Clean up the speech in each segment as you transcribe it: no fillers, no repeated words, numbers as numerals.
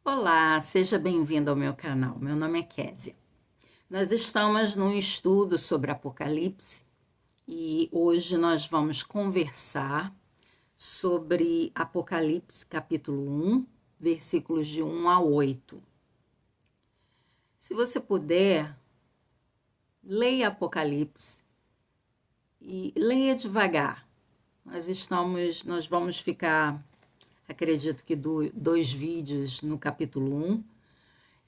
Olá, seja bem-vindo ao meu canal. Meu nome é Késia. Nós estamos num estudo sobre Apocalipse e hoje nós vamos conversar sobre Apocalipse capítulo 1, versículos de 1 a 8. Se você puder, leia Apocalipse e leia devagar. Nós vamos ficar, acredito que dois vídeos no capítulo 1.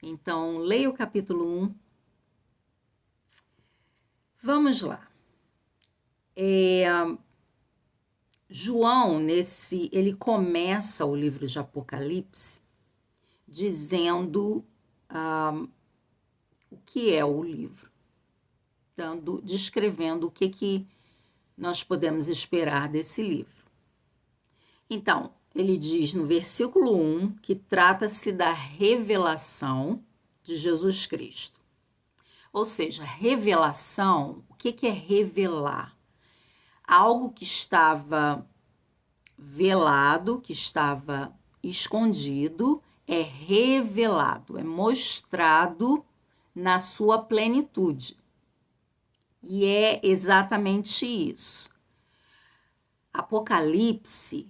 Então, leia o capítulo 1. Vamos lá. João, ele começa o livro de Apocalipse dizendo o que é o livro, descrevendo o que nós podemos esperar desse livro. Então, ele diz no versículo 1 que trata-se da revelação de Jesus Cristo. Ou seja, revelação, o que é revelar? Algo que estava velado, que estava escondido, é revelado, é mostrado na sua plenitude. E é exatamente isso. Apocalipse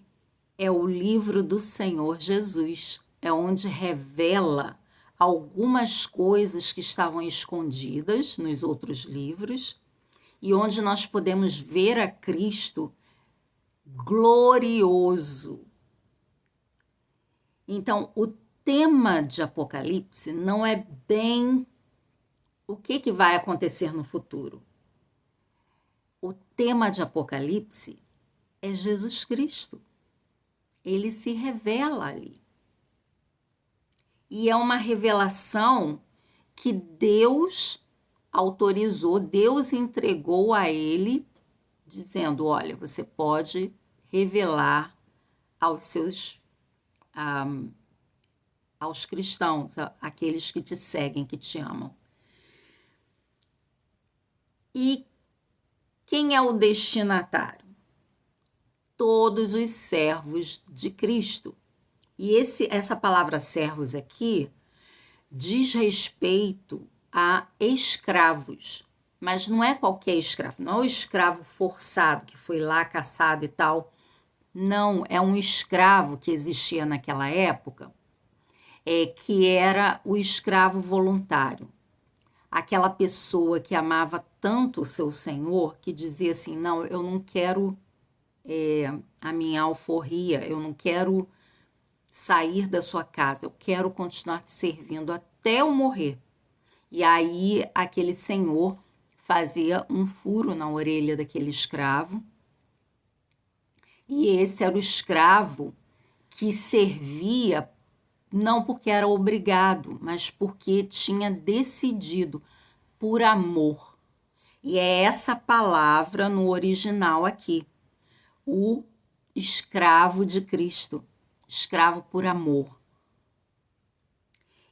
é o livro do Senhor Jesus, é onde revela algumas coisas que estavam escondidas nos outros livros e onde nós podemos ver a Cristo glorioso. Então, o tema de Apocalipse não é bem o que vai acontecer no futuro. O tema de Apocalipse é Jesus Cristo. Ele se revela ali. E é uma revelação que Deus autorizou, Deus entregou a ele, dizendo, olha, você pode revelar aos cristãos, aqueles que te seguem, que te amam. E quem é o destinatário? Todos os servos de Cristo. E essa palavra servos aqui diz respeito a escravos, mas não é qualquer escravo, não é o escravo forçado que foi lá caçado e tal. Não, é um escravo que existia naquela época, que era o escravo voluntário. Aquela pessoa que amava tanto o seu senhor que dizia assim, não, eu não quero a minha alforria, eu não quero sair da sua casa, eu quero continuar te servindo até eu morrer. E aí aquele senhor fazia um furo na orelha daquele escravo, e esse era o escravo que servia não porque era obrigado, mas porque tinha decidido por amor. E é essa palavra no original aqui, o escravo de Cristo, escravo por amor.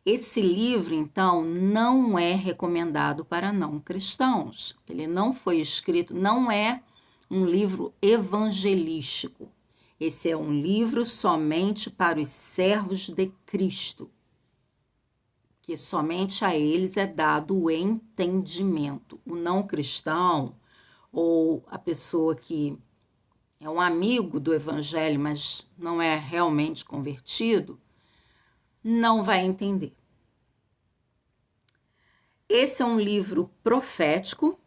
Esse livro, então, não é recomendado para não cristãos. Ele não foi escrito, não é um livro evangelístico. Esse é um livro somente para os servos de Cristo, que somente a eles é dado o entendimento. O não cristão, ou a pessoa que é um amigo do evangelho, mas não é realmente convertido, não vai entender. Esse é um livro profético,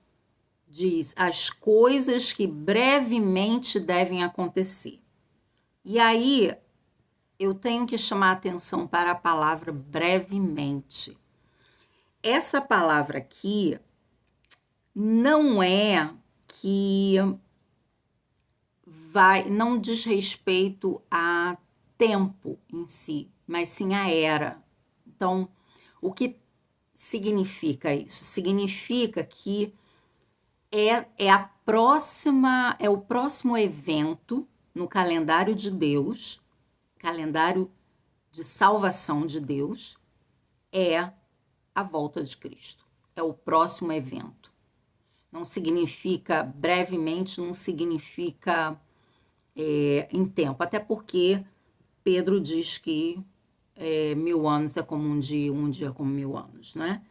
diz as coisas que brevemente devem acontecer. E aí eu tenho que chamar a atenção para a palavra brevemente. Essa palavra aqui não é que não diz respeito a tempo em si, mas sim a era. Então, o que significa isso? Significa que é o próximo evento no calendário de Deus, calendário de salvação de Deus, é a volta de Cristo. É o próximo evento. Não significa brevemente, não significa em tempo, até porque Pedro diz que 1000 anos é como um dia como 1000 anos, né?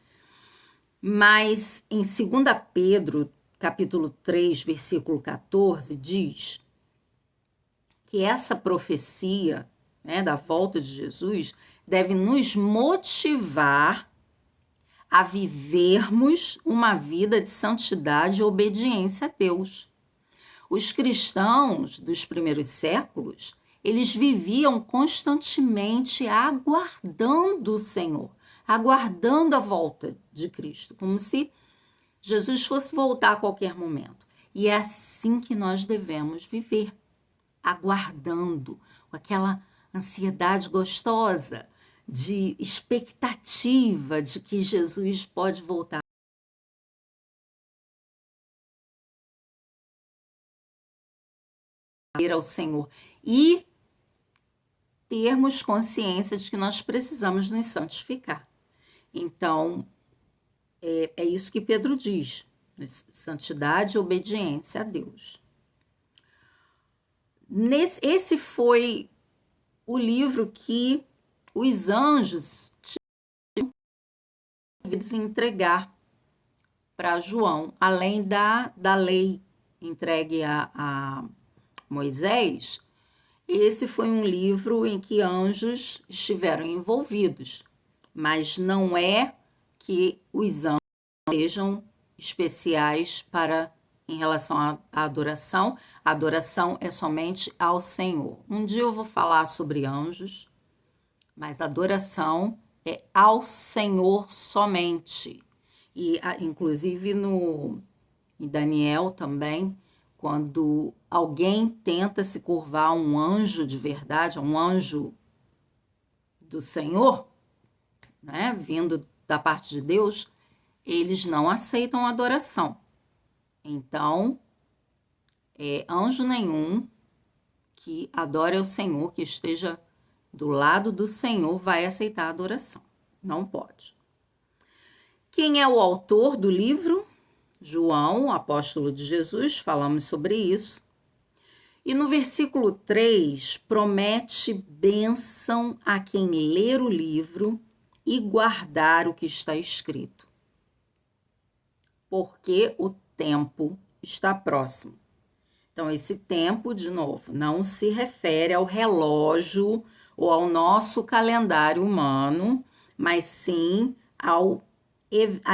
Mas em 2 Pedro, capítulo 3, versículo 14, diz que essa profecia, né, da volta de Jesus deve nos motivar a vivermos uma vida de santidade e obediência a Deus. Os cristãos dos primeiros séculos, eles viviam constantemente aguardando o Senhor, aguardando a volta de Cristo, como se Jesus fosse voltar a qualquer momento. E é assim que nós devemos viver, aguardando, com aquela ansiedade gostosa, de expectativa de que Jesus pode voltar ao Senhor e termos consciência de que nós precisamos nos santificar. Então, é isso que Pedro diz, santidade e obediência a Deus. Esse foi o livro que os anjos tinham de entregar para João, além da lei entregue a Moisés. Esse foi um livro em que anjos estiveram envolvidos, mas não é que os anjos sejam especiais em relação à adoração. A adoração é somente ao Senhor. Um dia eu vou falar sobre anjos, mas a adoração é ao Senhor somente. E, inclusive, em Daniel também, quando alguém tenta se curvar a um anjo de verdade, a um anjo do Senhor, né, vindo da parte de Deus, eles não aceitam adoração. Então, anjo nenhum que adore ao Senhor, que esteja do lado do Senhor, vai aceitar a adoração. Não pode. Quem é o autor do livro? João, apóstolo de Jesus, falamos sobre isso. E no versículo 3, promete bênção a quem ler o livro e guardar o que está escrito, porque o tempo está próximo. Então, esse tempo, de novo, não se refere ao relógio ou ao nosso calendário humano, mas sim a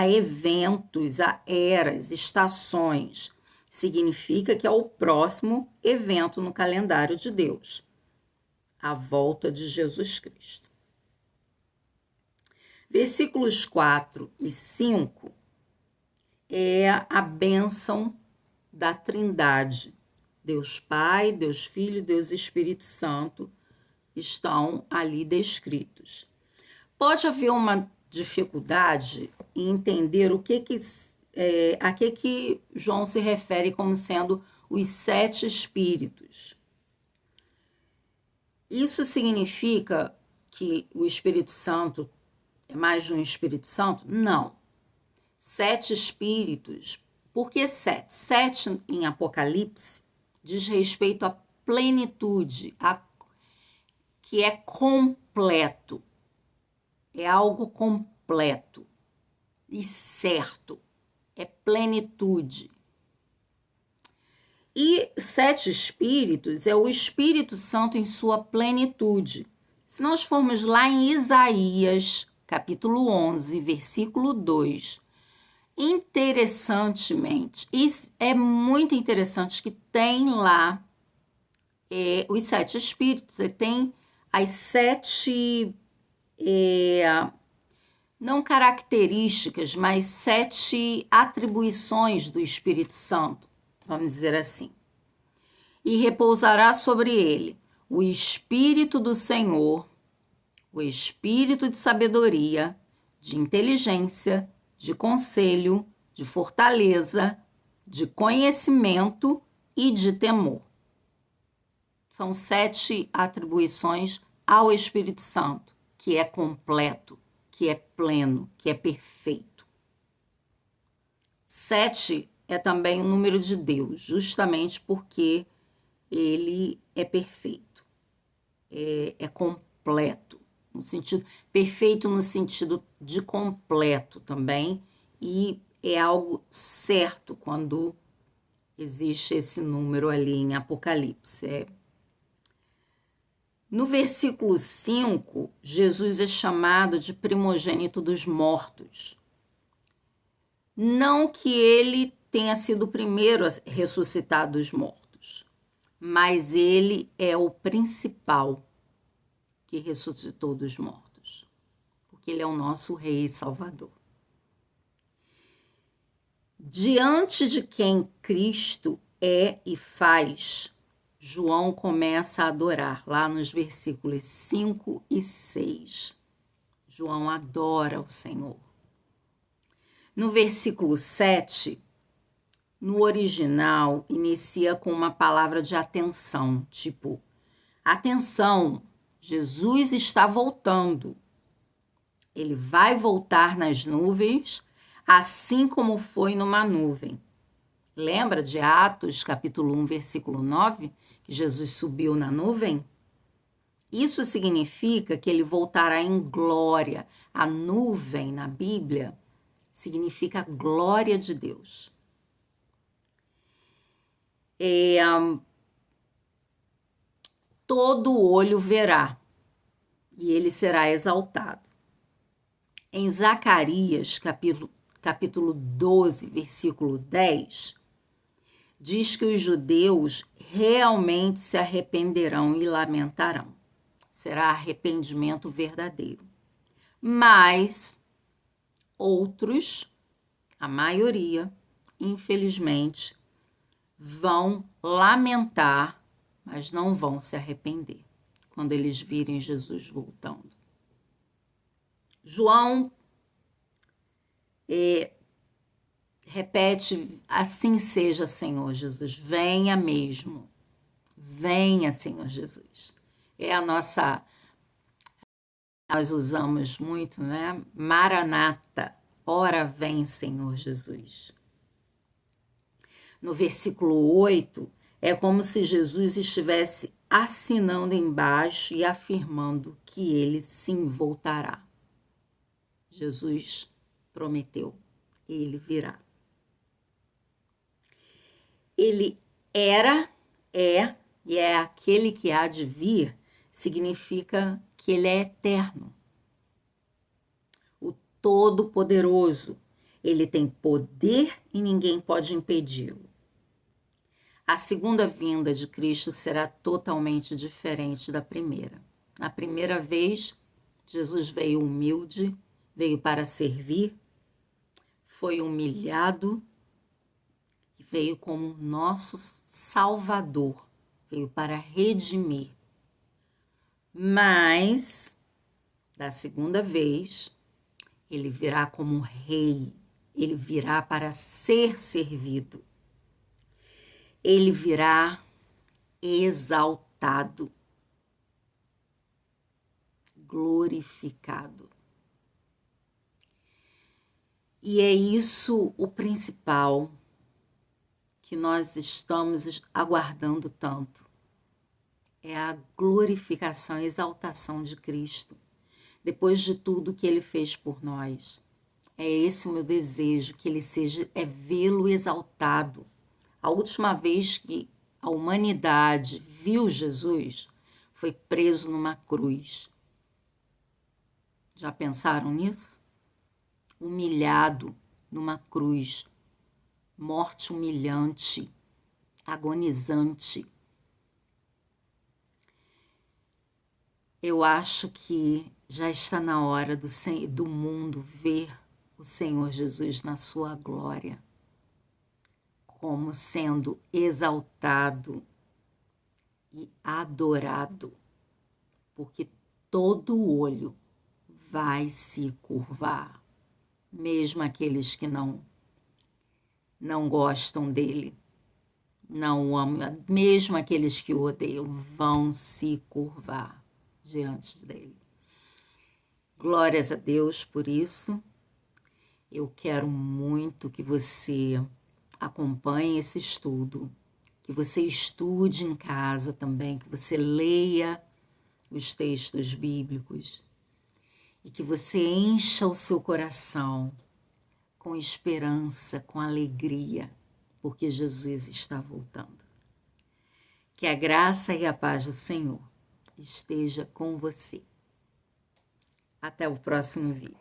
eventos, a eras, estações. Significa que é o próximo evento no calendário de Deus, a volta de Jesus Cristo. Versículos 4 e 5 é a bênção da Trindade. Deus Pai, Deus Filho, Deus Espírito Santo estão ali descritos. Pode haver uma dificuldade em entender a que João se refere como sendo os 7 espíritos. Isso significa que o Espírito Santo é mais de um Espírito Santo? Não. 7 espíritos. Por que 7? 7 em Apocalipse diz respeito à plenitude, que é completo. É algo completo e certo. É plenitude. E 7 espíritos é o Espírito Santo em sua plenitude. Se nós formos lá em Isaías, capítulo 11, versículo 2, interessantemente, isso é muito interessante que tem lá os 7 espíritos, tem as 7, não características, mas 7 atribuições do Espírito Santo, vamos dizer assim. E repousará sobre ele o Espírito do Senhor, o Espírito de sabedoria, de inteligência, de conselho, de fortaleza, de conhecimento e de temor. São 7 atribuições ao Espírito Santo, que é completo, que é pleno, que é perfeito. 7 é também o número de Deus, justamente porque ele é perfeito, é completo. no sentido perfeito, no sentido de completo também, e é algo certo quando existe esse número ali em Apocalipse. No versículo 5, Jesus é chamado de primogênito dos mortos. Não que ele tenha sido o primeiro a ressuscitar dos mortos, mas ele é o principal que ressuscitou dos mortos, porque ele é o nosso Rei e Salvador. Diante de quem Cristo é e faz, João começa a adorar, lá nos versículos 5 e 6. João adora o Senhor. No versículo 7, no original, inicia com uma palavra de atenção, tipo, atenção, Jesus está voltando. Ele vai voltar nas nuvens, assim como foi numa nuvem. Lembra de Atos, capítulo 1, versículo 9, que Jesus subiu na nuvem? Isso significa que ele voltará em glória. A nuvem na Bíblia significa glória de Deus. Todo olho verá e ele será exaltado. Em Zacarias, capítulo 12, versículo 10, diz que os judeus realmente se arrependerão e lamentarão. Será arrependimento verdadeiro. Mas outros, a maioria, infelizmente, vão lamentar, mas não vão se arrepender quando eles virem Jesus voltando. João repete, assim seja, Senhor Jesus, venha mesmo, venha, Senhor Jesus. É a nossa, nós usamos muito, né? Maranata, ora vem, Senhor Jesus. No versículo 8, é como se Jesus estivesse assinando embaixo e afirmando que ele sim voltará. Jesus prometeu, ele virá. Ele era, é e é aquele que há de vir, significa que ele é eterno. O Todo-Poderoso, ele tem poder e ninguém pode impedi-lo. A segunda vinda de Cristo será totalmente diferente da primeira. Na primeira vez, Jesus veio humilde, veio para servir, foi humilhado e veio como nosso Salvador, veio para redimir. Mas, da segunda vez, ele virá como rei, ele virá para ser servido. Ele virá exaltado, glorificado. E é isso o principal que nós estamos aguardando tanto. É a glorificação, a exaltação de Cristo, depois de tudo que ele fez por nós. É esse o meu desejo, que ele seja, vê-lo exaltado. A última vez que a humanidade viu Jesus foi preso numa cruz. Já pensaram nisso? Humilhado numa cruz, morte humilhante, agonizante. Eu acho que já está na hora do mundo ver o Senhor Jesus na sua glória, como sendo exaltado e adorado, porque todo olho vai se curvar, mesmo aqueles que não gostam dele, não o amam, mesmo aqueles que o odeiam, vão se curvar diante dele. Glórias a Deus por isso. Eu quero muito que você acompanhe esse estudo, que você estude em casa também, que você leia os textos bíblicos, e que você encha o seu coração com esperança, com alegria, porque Jesus está voltando. Que a graça e a paz do Senhor esteja com você. Até o próximo vídeo.